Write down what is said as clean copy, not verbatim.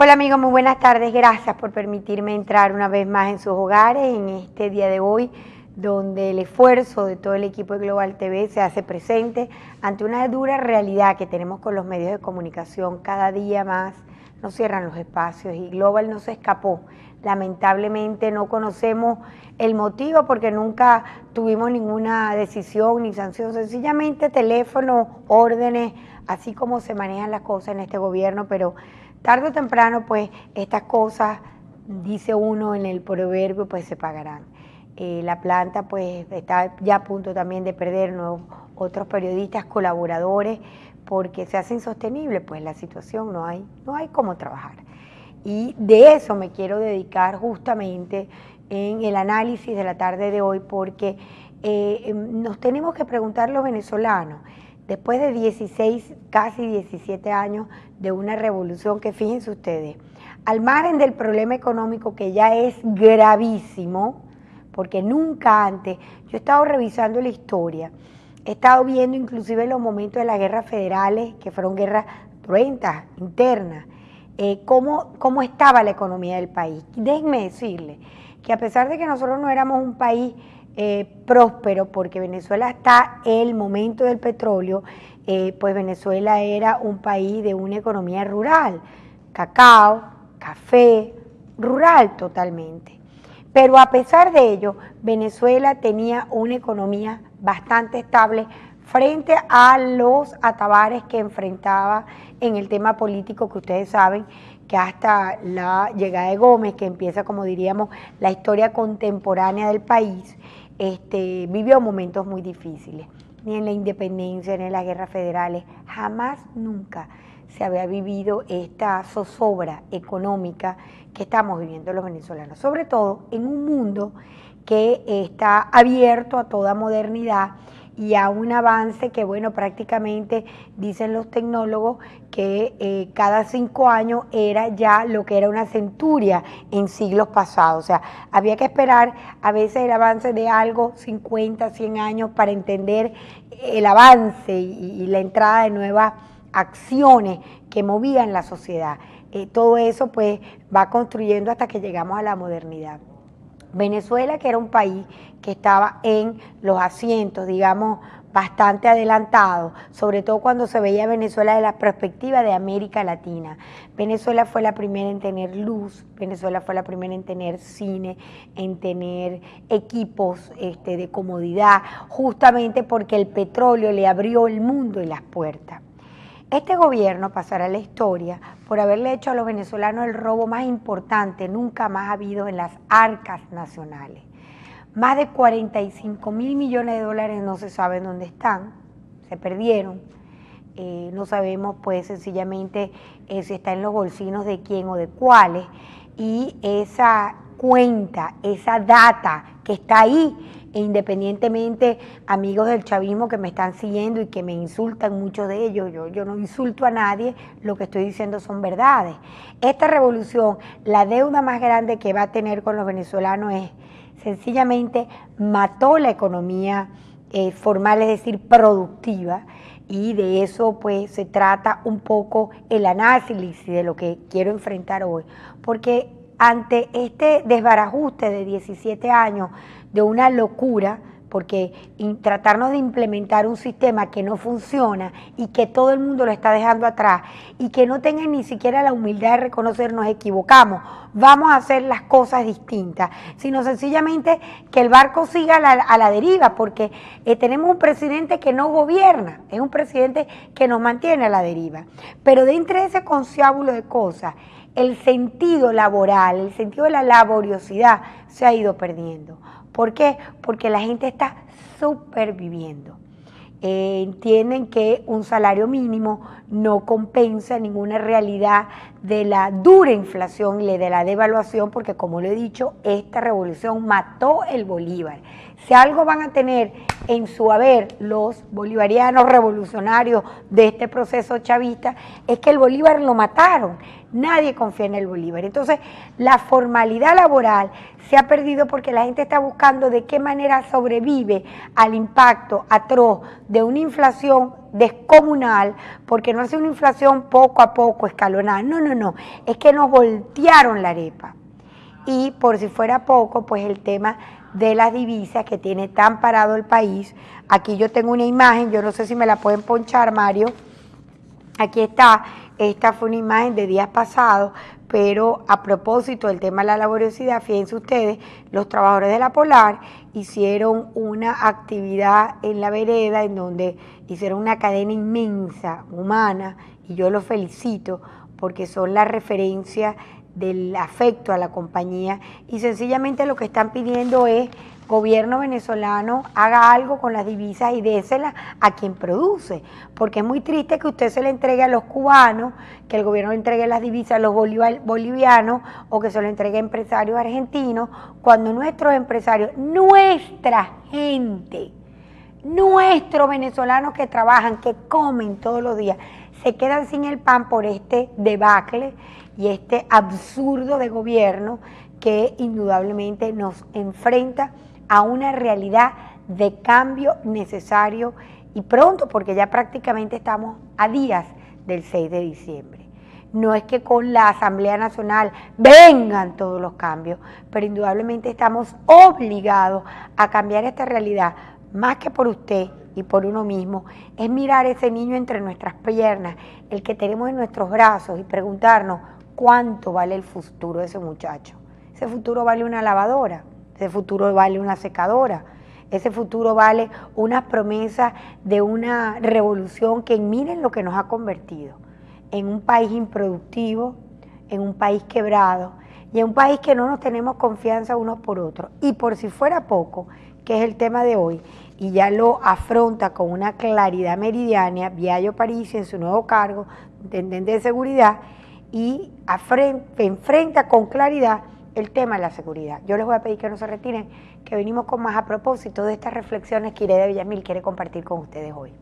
Hola amigos, muy buenas tardes. Gracias por permitirme entrar una vez más en sus hogares en este día de hoy, donde el esfuerzo de todo el equipo de Global TV se hace presente ante una dura realidad que tenemos con los medios de comunicación. Cada día más nos cierran los espacios y Global no se escapó. Lamentablemente no conocemos el motivo porque nunca tuvimos ninguna decisión ni sanción, sencillamente teléfono, órdenes, así como se manejan las cosas en este gobierno, pero tarde o temprano, pues, estas cosas, dice uno en el proverbio, pues se pagarán. La planta, pues, está ya a punto también de perder otros periodistas, colaboradores, porque se hace insostenible, pues, la situación, no hay cómo trabajar. Y de eso me quiero dedicar justamente en el análisis de la tarde de hoy, porque nos tenemos que preguntar los venezolanos, después de 16, casi 17 años de una revolución que, fíjense ustedes, al margen del problema económico que ya es gravísimo, porque nunca antes, yo he estado revisando la historia, he estado viendo inclusive los momentos de las guerras federales, que fueron guerras cruentas, internas, cómo estaba la economía del país. Déjenme decirles que a pesar de que nosotros no éramos un país próspero, porque Venezuela hasta el momento del petróleo, pues Venezuela era un país de una economía rural, cacao, café, rural totalmente. Pero a pesar de ello, Venezuela tenía una economía bastante estable frente a los atabares que enfrentaba en el tema político, que ustedes saben que hasta la llegada de Gómez, que empieza, como diríamos, la historia contemporánea del país, vivió momentos muy difíciles. Ni en la independencia, ni en las guerras federales, jamás, nunca se había vivido esta zozobra económica que estamos viviendo los venezolanos, sobre todo en un mundo que está abierto a toda modernidad y a un avance que, bueno, prácticamente dicen los tecnólogos que cada 5 años era ya lo que era una centuria en siglos pasados. O sea, había que esperar a veces el avance de algo 50, 100 años para entender el avance y la entrada de nuevas acciones que movían la sociedad. Todo eso pues va construyendo hasta que llegamos a la modernidad. Venezuela, que era un país que estaba en los asientos, digamos, bastante adelantado, sobre todo cuando se veía Venezuela de la perspectiva de América Latina. Venezuela fue la primera en tener luz, Venezuela fue la primera en tener cine, en tener equipos de comodidad, justamente porque el petróleo le abrió el mundo y las puertas. Este gobierno pasará a la historia por haberle hecho a los venezolanos el robo más importante nunca más habido en las arcas nacionales. Más de 45 mil millones de dólares no se sabe dónde están, se perdieron. No sabemos pues sencillamente si está en los bolsillos de quién o de cuáles. Y esa cuenta, esa data que está ahí, e independientemente, amigos del chavismo que me están siguiendo y que me insultan muchos de ellos, yo no insulto a nadie, lo que estoy diciendo son verdades. Esta revolución, la deuda más grande que va a tener con los venezolanos es sencillamente mató la economía formal, es decir, productiva, y de eso pues se trata un poco el análisis de lo que quiero enfrentar hoy, porque ante este desbarajuste de 17 años de una locura, porque tratarnos de implementar un sistema que no funciona y que todo el mundo lo está dejando atrás y que no tengan ni siquiera la humildad de reconocer nos equivocamos, vamos a hacer las cosas distintas, sino sencillamente que el barco siga a la deriva, porque tenemos un presidente que no gobierna, es un presidente que nos mantiene a la deriva. Pero dentro de ese conciliábulo de cosas, el sentido laboral, el sentido de la laboriosidad se ha ido perdiendo. ¿Por qué? Porque la gente está superviviendo. Entienden que un salario mínimo no compensa ninguna realidad de la dura inflación y de la devaluación, porque como lo he dicho, esta revolución mató el Bolívar. Si algo van a tener en su haber los bolivarianos revolucionarios de este proceso chavista, es que el Bolívar lo mataron. Nadie confía en el Bolívar. Entonces, la formalidad laboral se ha perdido porque la gente está buscando de qué manera sobrevive al impacto atroz de una inflación descomunal, porque no es una inflación poco a poco, escalonada, no, es que nos voltearon la arepa. Y por si fuera poco, pues el tema de las divisas que tiene tan parado el país. Aquí yo tengo una imagen, yo no sé si me la pueden ponchar, Mario. Aquí está, esta fue una imagen de días pasados, pero a propósito del tema de la laboriosidad, fíjense ustedes, los trabajadores de la Polar hicieron una actividad en la vereda en donde hicieron una cadena inmensa, humana, y yo los felicito porque son la referencia del afecto a la compañía y sencillamente lo que están pidiendo es gobierno venezolano haga algo con las divisas y désela a quien produce, porque es muy triste que usted se le entregue a los cubanos, que el gobierno le entregue las divisas a los bolivianos o que se lo entregue a empresarios argentinos, cuando nuestros empresarios, nuestra gente, nuestros venezolanos que trabajan, que comen todos los días, se quedan sin el pan por este debacle y este absurdo de gobierno que indudablemente nos enfrenta a una realidad de cambio necesario y pronto, porque ya prácticamente estamos a días del 6 de diciembre. No es que con la Asamblea Nacional vengan todos los cambios, pero indudablemente estamos obligados a cambiar esta realidad, más que por usted y por uno mismo, es mirar ese niño entre nuestras piernas, el que tenemos en nuestros brazos y preguntarnos cuánto vale el futuro de ese muchacho. Ese futuro vale una lavadora, ese futuro vale una secadora, ese futuro vale unas promesas de una revolución que miren lo que nos ha convertido en un país improductivo, en un país quebrado y en un país que no nos tenemos confianza unos por otros. Y por si fuera poco, que es el tema de hoy, y ya lo afronta con una claridad meridiana Biagio Parisi en su nuevo cargo, intendente de seguridad, y enfrenta con claridad el tema de la seguridad. Yo les voy a pedir que no se retiren, que venimos con más a propósito de estas reflexiones que Iredia Villamil quiere compartir con ustedes hoy.